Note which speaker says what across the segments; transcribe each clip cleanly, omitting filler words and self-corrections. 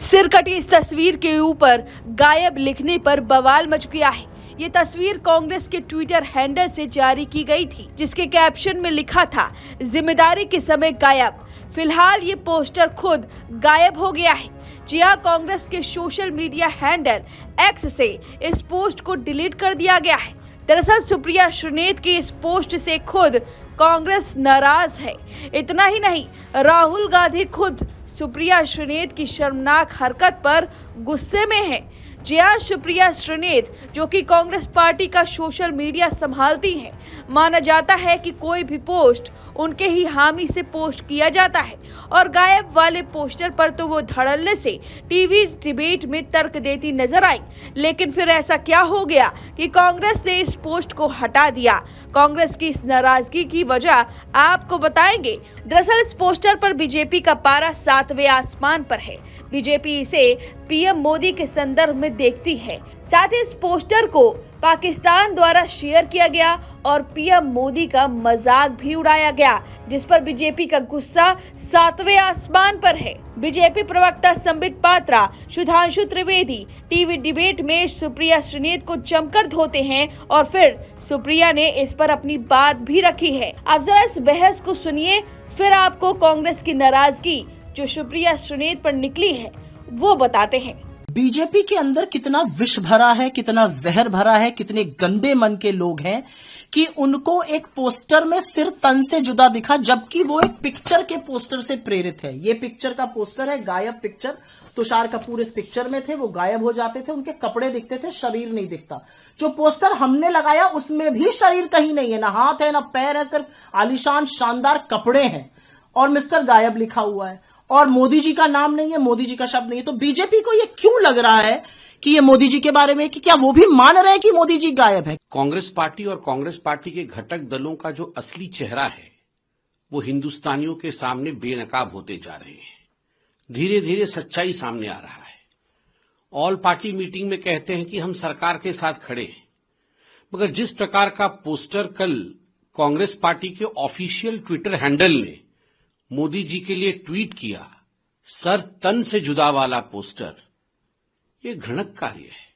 Speaker 1: सिर कटी इस तस्वीर के ऊपर गायब लिखने पर बवाल मच गया है। ये तस्वीर कांग्रेस के ट्विटर हैंडल से जारी की गई थी, जिसके कैप्शन में लिखा था, जिम्मेदारी के समय गायब। फिलहाल ये पोस्टर खुद गायब हो गया है। जी हां, कांग्रेस के सोशल मीडिया हैंडल एक्स से इस पोस्ट को डिलीट कर दिया गया है। दरअसल सुप्रिया श्रीनेत की इस पोस्ट से खुद कांग्रेस नाराज है। इतना ही नहीं, राहुल गांधी खुद सुप्रिया श्रीनेत की शर्मनाक हरकत पर गुस्से में है। जी हां, सुप्रिया श्रीनेत जो कि कांग्रेस पार्टी का सोशल मीडिया संभालती हैं, माना जाता है कि कोई भी पोस्ट उनके ही हामी से पोस्ट किया जाता है और गायब वाले पोस्टर पर तो वो धड़ल्ले से टीवी डिबेट में तर्क देती नजर आई। लेकिन फिर ऐसा क्या हो गया कि कांग्रेस ने इस पोस्ट को हटा दिया? कांग्रेस की इस नाराजगी की वजह आपको बताएंगे। दरअसल इस पोस्टर पर बीजेपी का पारा 7वें आसमान पर है। बीजेपी इसे पीएम मोदी के संदर्भ में देखती है। साथ ही इस पोस्टर को पाकिस्तान द्वारा शेयर किया गया और पीएम मोदी का मजाक भी उड़ाया गया, जिस पर बीजेपी का गुस्सा 7वें आसमान पर है। बीजेपी प्रवक्ता संबित पात्रा, सुधांशु त्रिवेदी टीवी डिबेट में सुप्रिया श्रीनेत को जमकर धोते हैं और फिर सुप्रिया ने इस पर अपनी बात भी रखी है। आप जरा इस बहस को सुनिए, फिर आपको कांग्रेस की नाराजगी जो सुप्रिया श्रीनेत पर निकली है वो बताते हैं।
Speaker 2: बीजेपी के अंदर कितना विष भरा है, कितना जहर भरा है, कितने गंदे मन के लोग हैं कि उनको एक पोस्टर में सिर तन से जुदा दिखा, जबकि वो एक पिक्चर के पोस्टर से प्रेरित है। ये पिक्चर का पोस्टर है, गायब पिक्चर। तुषार कपूर इस पिक्चर में थे, वो गायब हो जाते थे, उनके कपड़े दिखते थे, शरीर नहीं दिखता। जो पोस्टर हमने लगाया उसमें भी शरीर कहीं नहीं है, ना हाथ है ना पैर है, सिर्फ आलीशान शानदार कपड़े हैं और मिस्टर गायब लिखा हुआ है और मोदी जी का नाम नहीं है, मोदी जी का शब्द नहीं है। तो बीजेपी को ये क्यों लग रहा है कि ये मोदी जी के बारे में, कि क्या वो भी मान रहे हैं कि मोदी जी गायब है?
Speaker 3: कांग्रेस पार्टी और कांग्रेस पार्टी के घटक दलों का जो असली चेहरा है वो हिंदुस्तानियों के सामने बेनकाब होते जा रहे हैं। धीरे धीरे सच्चाई सामने आ रहा है। ऑल पार्टी मीटिंग में कहते हैं कि हम सरकार के साथ खड़े हैं, मगर जिस प्रकार का पोस्टर कल कांग्रेस पार्टी के ऑफिशियल ट्विटर हैंडल ने मोदी जी के लिए ट्वीट किया, सर तन से जुदा वाला पोस्टर, ये घृणक कार्य है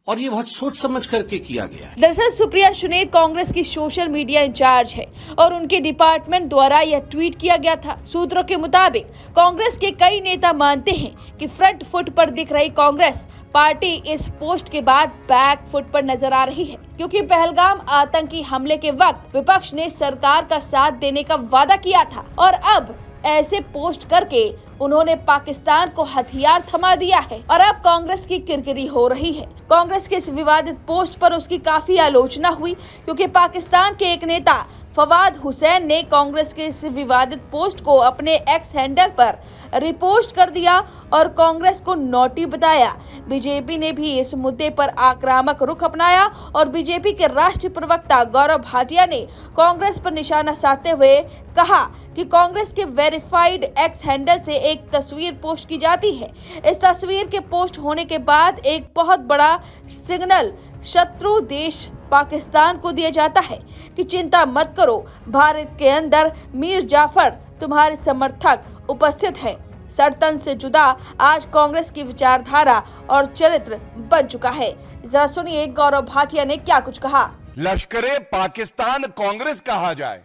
Speaker 3: और ये बहुत सोच समझ करके किया गया है।
Speaker 1: दरअसल सुप्रिया श्रीनेत कांग्रेस की सोशल मीडिया इंचार्ज है और उनके डिपार्टमेंट द्वारा यह ट्वीट किया गया था। सूत्रों के मुताबिक कांग्रेस के कई नेता मानते हैं कि फ्रंट फुट पर दिख रही कांग्रेस पार्टी इस पोस्ट के बाद बैक फुट पर नजर आ रही है, क्योंकि पहलगाम आतंकी हमले के वक्त विपक्ष ने सरकार का साथ देने का वादा किया था और अब ऐसे पोस्ट करके उन्होंने पाकिस्तान को हथियार थमा दिया है और अब कांग्रेस की किरकिरी हो रही है। कांग्रेस के इस विवादित पोस्ट पर उसकी काफी आलोचना हुई, क्योंकि पाकिस्तान के एक नेता फवाद हुसैन ने कांग्रेस के इस विवादित पोस्ट को अपने एक्स हैंडल पर रिपोस्ट कर दिया और कांग्रेस को नोटी बताया। बीजेपी ने भी इस मुद्दे पर आक्रामक रुख अपनाया और बीजेपी के राष्ट्रीय प्रवक्ता गौरव भाटिया ने कांग्रेस पर निशाना साधते हुए कहा कि कांग्रेस के वेरीफाइड एक्स हैंडल से एक तस्वीर पोस्ट की जाती है। इस तस्वीर के पोस्ट होने के बाद एक बहुत बड़ा सिग्नल शत्रु देश पाकिस्तान को दिया जाता है कि चिंता मत करो, भारत के अंदर मीर जाफर तुम्हारे समर्थक उपस्थित हैं। सरतन से जुदा आज कांग्रेस की विचारधारा और चरित्र बन चुका है। जरा सुनिए गौरव भाटिया ने क्या कुछ कहा।
Speaker 4: लश्करे पाकिस्तान कांग्रेस कहा जाए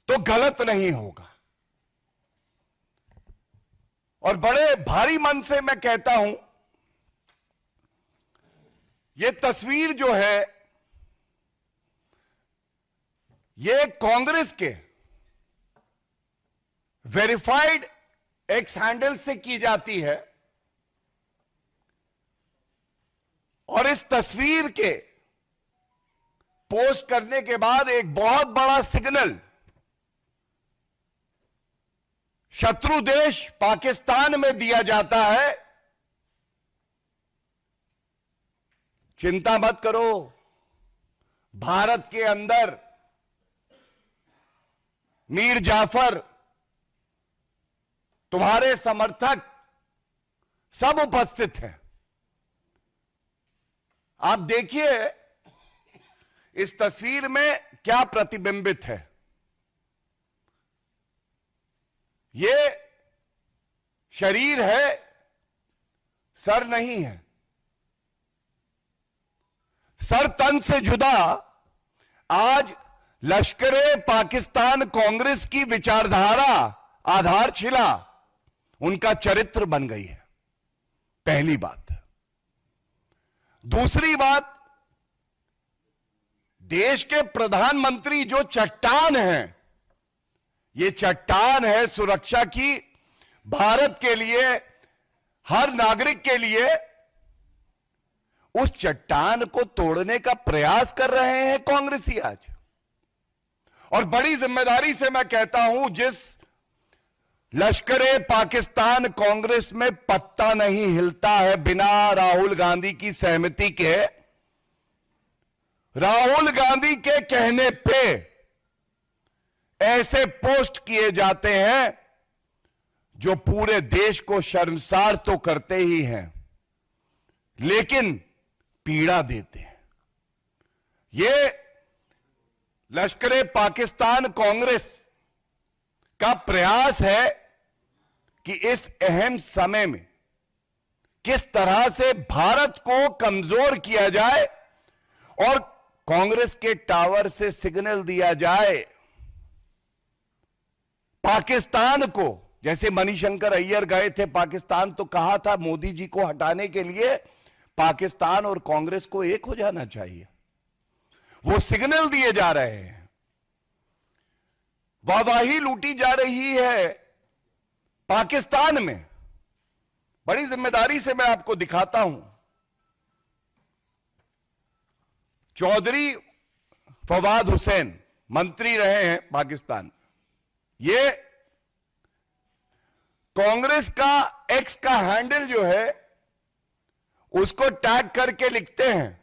Speaker 4: तो गलत नहीं होगा और बड़े भारी मन से मैं कहता हूं, ये तस्वीर जो है ये कांग्रेस के वेरीफाइड एक्स हैंडल से की जाती है और इस तस्वीर के पोस्ट करने के बाद एक बहुत बड़ा सिग्नल शत्रु देश पाकिस्तान में दिया जाता है, चिंता मत करो, भारत के अंदर मीर जाफर तुम्हारे समर्थक सब उपस्थित हैं। आप देखिए इस तस्वीर में क्या प्रतिबिंबित है। ये शरीर है, सर नहीं है। सर तन से जुदा आज लश्करे पाकिस्तान कांग्रेस की विचारधारा, आधारशिला उनका चरित्र बन गई है। पहली बात। दूसरी बात, देश के प्रधानमंत्री जो चट्टान हैं, ये चट्टान है सुरक्षा की, भारत के लिए, हर नागरिक के लिए। उस चट्टान को तोड़ने का प्रयास कर रहे हैं कांग्रेसी आज। और बड़ी जिम्मेदारी से मैं कहता हूं, जिस लश्करे पाकिस्तान कांग्रेस में पत्ता नहीं हिलता है बिना राहुल गांधी की सहमति के, राहुल गांधी के कहने पे ऐसे पोस्ट किए जाते हैं जो पूरे देश को शर्मसार तो करते ही हैं, लेकिन पीड़ा देते हैं। ये लश्करे पाकिस्तान कांग्रेस का प्रयास है कि इस अहम समय में किस तरह से भारत को कमजोर किया जाए और कांग्रेस के टावर से सिग्नल दिया जाए पाकिस्तान को। जैसे मणिशंकर अय्यर गए थे पाकिस्तान, तो कहा था मोदी जी को हटाने के लिए पाकिस्तान और कांग्रेस को एक हो जाना चाहिए। वो सिग्नल दिए जा रहे हैं, वाहवाही लूटी जा रही है पाकिस्तान में। बड़ी जिम्मेदारी से मैं आपको दिखाता हूं, चौधरी फवाद हुसैन मंत्री रहे हैं पाकिस्तान। ये कांग्रेस का एक्स का हैंडल जो है उसको टैग करके लिखते हैं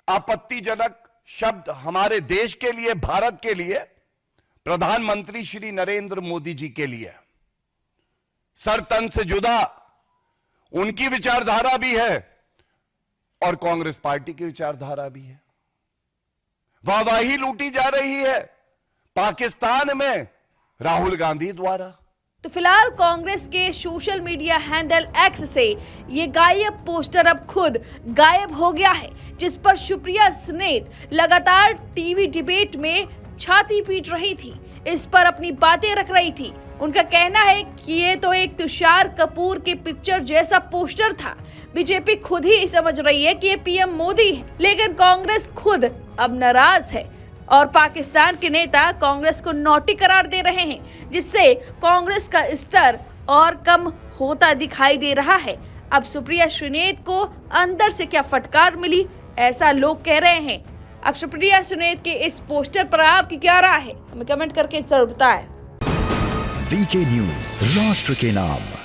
Speaker 4: आपत्तिजनक शब्द हमारे देश के लिए, भारत के लिए, प्रधानमंत्री श्री नरेंद्र मोदी जी के लिए। सर तन से जुदा उनकी विचारधारा भी है और कांग्रेस पार्टी की विचारधारा भी है। वाहवाही लूटी जा रही है पाकिस्तान में राहुल गांधी द्वारा।
Speaker 1: तो फिलहाल कांग्रेस के सोशल मीडिया हैंडल एक्स से ये गायब पोस्टर अब खुद गायब हो गया है, जिस पर सुप्रिया सुनीत लगातार टीवी डिबेट में छाती पीट रही थी, इस पर अपनी बातें रख रही थी। उनका कहना है कि ये तो एक तुषार कपूर के पिक्चर जैसा पोस्टर था। बीजेपी खुद ही समझ रही है कि ये पीएम मोदी है, लेकिन कांग्रेस खुद अब नाराज है और पाकिस्तान के नेता कांग्रेस को नोटी करार दे रहे हैं, जिससे कांग्रेस का स्तर और कम होता दिखाई दे रहा है। अब सुप्रिया सुनीत को अंदर से क्या फटकार मिली, ऐसा लोग कह रहे हैं। अब सुप्रिया सुनीत के इस पोस्टर पर आपकी क्या राय है, हमें कमेंट करके जरूर बताएं।
Speaker 5: वीके न्यूज, राष्ट्र के नाम।